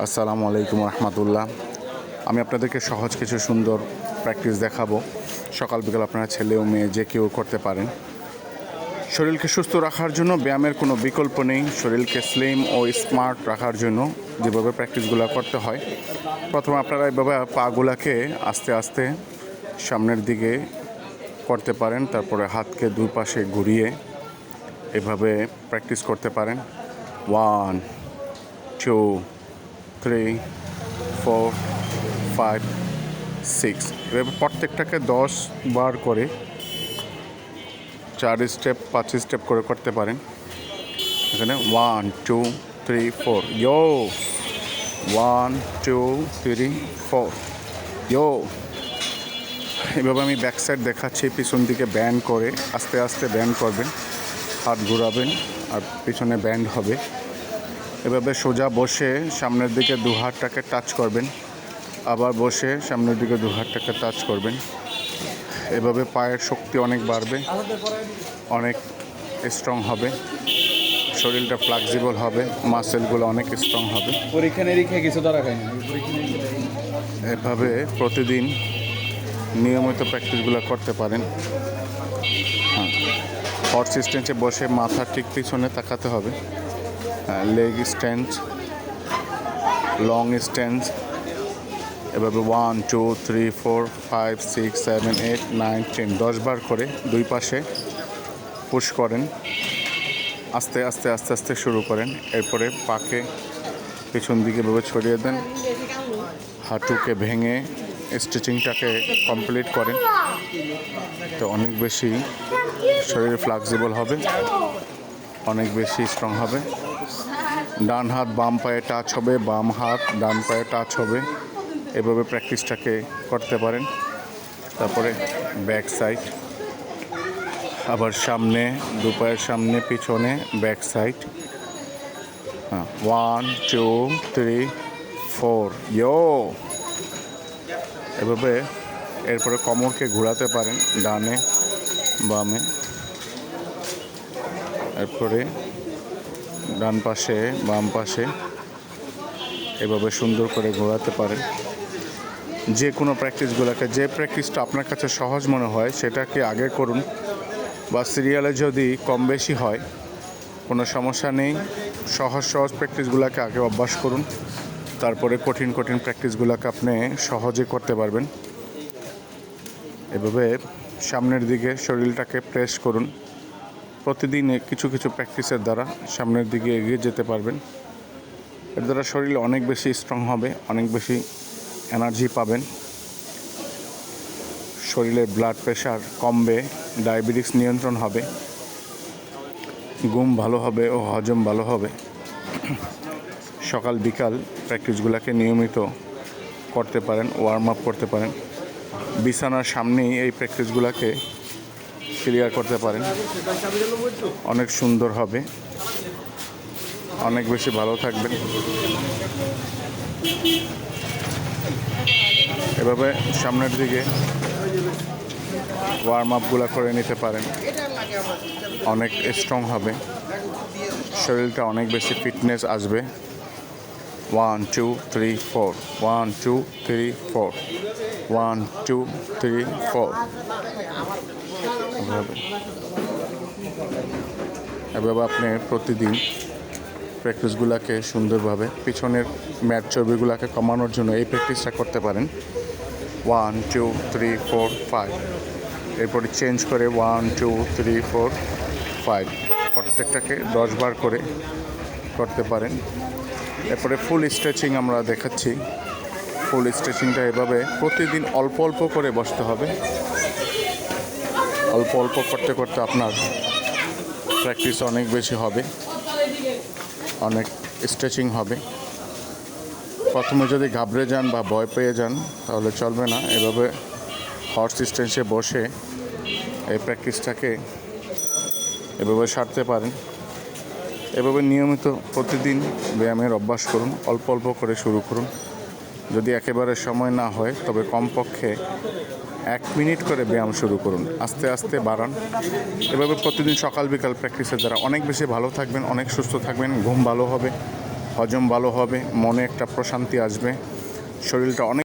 আসসালামু আলাইকুম রহমতুল্লাহ। আমি আপনাদেরকে সহজ কিছু সুন্দর প্র্যাকটিস দেখাবো। সকাল বিকাল আপনারা ছেলে ও মেয়ে যে কেউ করতে পারেন। শরীরকে সুস্থ রাখার জন্য ব্যায়ামের কোনো বিকল্প নেই। শরীরকে স্লিম ও স্মার্ট রাখার জন্য যেভাবে প্র্যাকটিসগুলো করতে হয়, প্রথমে আপনারা এভাবে পাগুলাকে আস্তে আস্তে সামনের দিকে করতে পারেন। তারপরে হাতকে দুই পাশে ঘুরিয়ে এভাবে প্র্যাকটিস করতে পারেন। 1 2 3 4 5 6 এভাবে প্রত্যেকটাকে 10 বার করে 4 স্টেপ 5 স্টেপ করে করতে পারেন। এখানে 1 2 3 4 ইয়ো, 1 2 3 4 ইয়ো। এভাবে আমি ব্যাক সাইড দেখাচ্ছি, পিছন দিকে ব্যান্ড করে আস্তে আস্তে ব্যান্ড করবেন, হাত ঘোরাবেন আর পিছনে ব্যান্ড হবে। এভাবে সোজা বসে সামনের দিকে দু হাতটাকে টাচ করবেন, আবার বসে সামনের দিকে দু হাতটাকে টাচ করবেন। এভাবে পায়ের শক্তি অনেক বাড়বে, অনেক স্ট্রং হবে, শরীরটা ফ্লেক্সিবল হবে, মাসেলগুলো অনেক স্ট্রং হবে। পরীক্ষা নিরীক্ষা কিছু ধরা খায় না। এভাবে প্রতিদিন নিয়মিত প্র্যাকটিসগুলো করতে পারেন। হ্যাঁ, হর্স স্ট্যান্ডে বসে মাথা ঠিক পিছনে তাকাতে হবে। লেগ স্ট্যান্ড, লং স্ট্যান্ড, এভাবে 1 2 3 4 5 6 7 8 9 10 10 বার করে দুই পাশে পুশ করেন। আস্তে আস্তে আস্তে আস্তে শুরু করেন। এরপরে পাকে পিছন দিকে এভাবে ছড়িয়ে দেন, হাঁটুকে ভেঙে স্ট্রেচিংটাকে কমপ্লিট করেন। তো অনেক বেশি শরীর ফ্লেক্সিবল হবে, অনেক বেশি স্ট্রং হবে। ডান হাত বাম পায়ে টাচ হবে, বাম হাত ডান পায়ে টাচ হবে। এভাবে প্র্যাকটিসটাকে করতে পারেন। তারপরে ব্যাক সাইড, আবার সামনে দু পায়ের সামনে পিছনে ব্যাক সাইড। 1 2 3 4 ইয়ো। এভাবে এরপরে কোমরকে ঘোরাতে পারেন ডানে বামে। এরপরে ডান পাশে বাম পাশে এভাবে সুন্দর করে ঘোরাতে পারেন। যে কোনো প্র্যাকটিসগুলোকে, যে প্র্যাকটিসটা আপনার কাছে সহজ মনে হয় সেটাকে আগে করুন, বা সিরিয়ালে যদি কম বেশি হয় কোনো সমস্যা নেই। সহজ সহজ প্র্যাকটিসগুলোকে আগে অভ্যাস করুন, তারপরে কঠিন কঠিন প্র্যাকটিসগুলোকে আপনি সহজে করতে পারবেন। এভাবে সামনের দিকে শরীরটাকে প্রেস করুন। প্রতিদিন কিছু কিছু প্র্যাকটিসের দ্বারা সামনের দিকে এগিয়ে যেতে পারবেন। এর দ্বারা শরীর অনেক বেশি স্ট্রং হবে, অনেক বেশি এনার্জি পাবেন, শরীরের ব্লাড প্রেশার কমবে, ডায়াবেটিস নিয়ন্ত্রণ হবে, ঘুম ভালো হবে ও হজম ভালো হবে। সকাল বিকাল প্র্যাকটিসগুলোকে নিয়মিত করতে পারেন, ওয়ার্ম আপ করতে পারেন। বিছানার সামনেই এই প্র্যাকটিসগুলোকে ক্লিয়ার করতে পারেন, অনেক সুন্দর হবে, অনেক বেশি ভালো থাকবেন। এভাবে সামনের দিকে ওয়ার্ম আপগুলো করে নিতে পারেন, অনেক স্ট্রং হবে, শরীরটা অনেক বেশি ফিটনেস আসবে। 1 2 3 4 1 2 3 4 1 2 3 4 এভাবে আপনি প্রতিদিন প্র্যাকটিসগুলোকে সুন্দরভাবে পিছনের ম্যাট চর্বিগুলোকে কমানোর জন্য এই প্র্যাকটিসটা করতে পারেন। 1 2 3 4 5 এরপরে চেঞ্জ করে 1 2 3 4 5 প্রত্যেকটাকে 10 বার করে করতে পারেন। এরপরে ফুল স্ট্রেচিং আমরা দেখাচ্ছি। ফুল স্ট্রেচিংটা এভাবে প্রতিদিন অল্প অল্প করে বসতে হবে। অল্প অল্প করতে করতে আপনার প্র্যাকটিস অনেক বেশি হবে, অনেক স্ট্রেচিং হবে। প্রথমে যদি ঘাবড়ে যান বা ভয় পেয়ে যান তাহলে চলবে না। এভাবে হর্স স্ট্যান্ডে বসে এই প্র্যাকটিসটাকে এভাবে সারতে পারেন। এভাবে নিয়মিত প্রতিদিন ব্যায়ামের অভ্যাস করুন, অল্প অল্প করে শুরু করুন। যদি একেবারে সময় না হয় তবে কমপক্ষে 1 মিনিট করে ব্যায়াম শুরু করুন, আস্তে আস্তে বাড়ান। এভাবে প্রতিদিন সকাল বিকাল প্র্যাকটিসের দ্বারা অনেক বেশি ভালো থাকবেন, অনেক সুস্থ থাকবেন, ঘুম ভালো হবে, হজম ভালো হবে, মনে একটা প্রশান্তি আসবে, শরীরটা অনেক